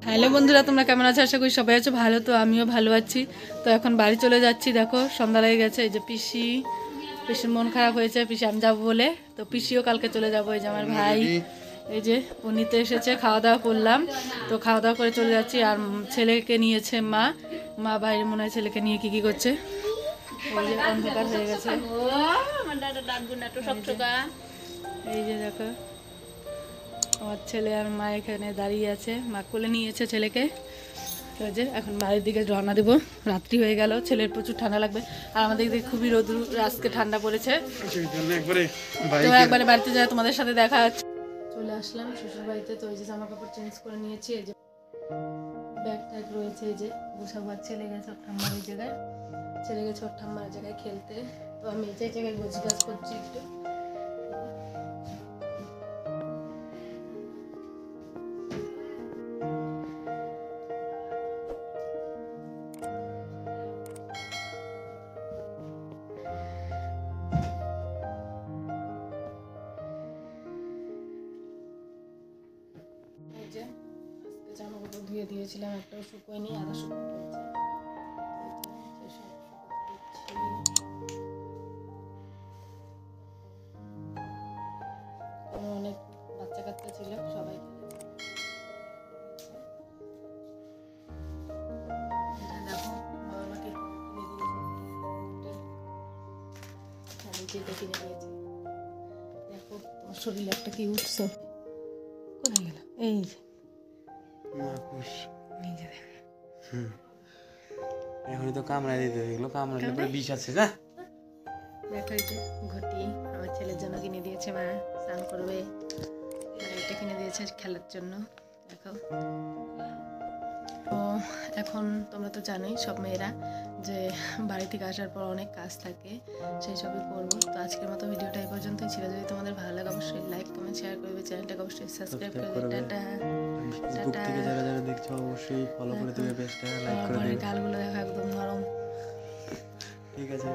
Hello বন্ধুরা, তোমরা কেমন আছো? আশা করি সবাই আছো ভালো। তো আমিও ভালো আছি। তো এখন বাড়ি চলে যাচ্ছি। দেখো সন্ধ্যা লেগে গেছে। এই যে পিসির মন খারাপ হয়েছে, পিসি আমি যাবো বলে। তো পিসিও কালকে চলে যাবো। এই যে আমার ভাই, এই যে ও নিতে এসেছে। খাওয়া দাওয়া করলাম, তো খাওয়া দাওয়া করে চলে যাচ্ছি। আর ছেলেকে নিয়েছে মা বাইরে মনে হয় ছেলেকে নিয়ে কি করছে। ওই যে অন্ধকার হয়ে গেছে। এই যে দেখো আমার ছেলে আর মা এখানে দাঁড়িয়ে আছে। মা কোলে নিয়েছে ছেলেকে। তো যে এখন বাড়ির দিকে রওনা দেবো। রাত্রি হয়ে গেল, ছেলের প্রচুর ঠান্ডা লাগবে। আর আমাদের দিকে খুবই রোদ্রু, আজকে ঠান্ডা পড়েছে। তো একবারে বাড়িতে যায় তোমাদের সাথে দেখা হচ্ছে। চলে আসলাম শ্বশুর বাড়িতে। তো এই যে জামা কাপড় চেঞ্জ করে নিয়েছি। এই যে ব্যাগ ট্যাগ রয়েছে। এই যে গোছাবার ছেলে গেছে ওর ঠাম্মার ওই জায়গায়, ছেলে গেছে ওর ঠাম্মার জায়গায় খেলতে। তো আমি এই জায়গায় গোছগাছ করছি একটু। এই যে আজকে জামা কাপড় ধুয়ে দিয়েছিলাম, একটাও শুকোয়নি, আধা শুকনো রয়েছে। অনেক বাচ্চা কাচ্চা ছিল, সবাই দেখো বাবা মাকে কিনে দিয়েছে, কিনে দিয়েছে। দেখো তোমার শরীরে একটা কি উঠছে, কোথায় গেল? এই যে এখনই তো কামড়ায় দিতে, এগুলো কামড়ালে পরে বিষ আছে না। দেখো এই যে ঘটি আমার ছেলের জন্য কিনে দিয়েছে মা, স্নান করবে। আর এটা কিনে দিয়েছে খেলার জন্য। দেখো তো এখন তোমরা তো জানোই সব মেয়েরা যে বাড়ি থেকে আসার পর অনেক কাজ থাকে, সেই সবই করবো। তো আজকের মতো ভিডিওটা এই পর্যন্তই ছিল। যদি তোমাদের ভালো লাগে অবশ্যই লাইক কমেন্ট শেয়ার করবে, চ্যানেলটাকে অবশ্যই সাবস্ক্রাইব করবে। টাটা ফেসবুক থেকে যারা যারা দেখছো অবশ্যই ফলো করে দিবে, পেজটা লাইক করে দিবে। গালগুলো দেখো একদম নরম। ঠিক আছে।